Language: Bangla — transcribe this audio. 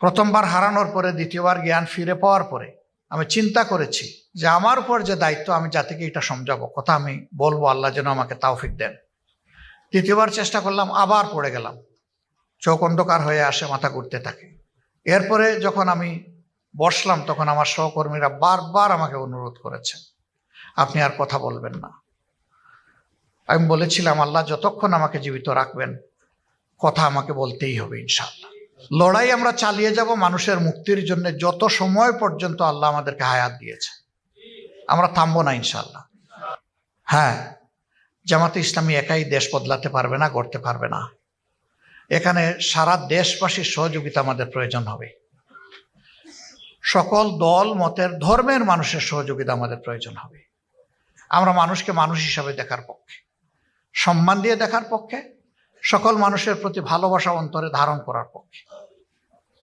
প্রথমবার হারানোর পরে দ্বিতীয়বার জ্ঞান ফিরে পাওয়ার পরে আমি চিন্তা করেছি যে আমার উপর যে দায়িত্ব, আমি জাতিকে এটা সমঝাবো, কথা আমি বলবো, আল্লাহ যেন আমাকে তাওফিক দেন। তৃতীয়বার চেষ্টা করলাম, আবার পড়ে গেলাম, চোখ অন্ধকার হয়ে আসে, মাথা ঘুরতে থাকে। এরপরে যখন আমি বসলাম তখন আমার সহকর্মীরা বারবার আমাকে অনুরোধ করেছেন, আপনি আর কথা বলবেন না। আমি বলেছিলাম, আল্লাহ যতক্ষণ আমাকে জীবিত রাখবেন কথা আমাকে বলতেই হবে ইনশাআল্লাহ। লড়াই আমরা চালিয়ে যাব মানুষের মুক্তির জন্য, যত সময় পর্যন্ত আল্লাহ আমাদেরকে হায়াত দিয়েছে। আমরা থামবো না ইনশাআল্লাহ। হ্যাঁ, জামাতে ইসলামী একাই দেশ বদলাতে পারবে না, গড়তে পারবে না। এখানে সারা দেশবাসীর সহযোগিতা আমাদের প্রয়োজন হবে। সকল দল মতের ধর্মের মানুষের সহযোগিতা আমাদের প্রয়োজন হবে। আমরা মানুষকে মানুষ হিসাবে দেখার পক্ষে, সম্মান দিয়ে দেখার পক্ষে, সকল মানুষের প্রতি ভালোবাসা অন্তরে ধারণ করার পক্ষে।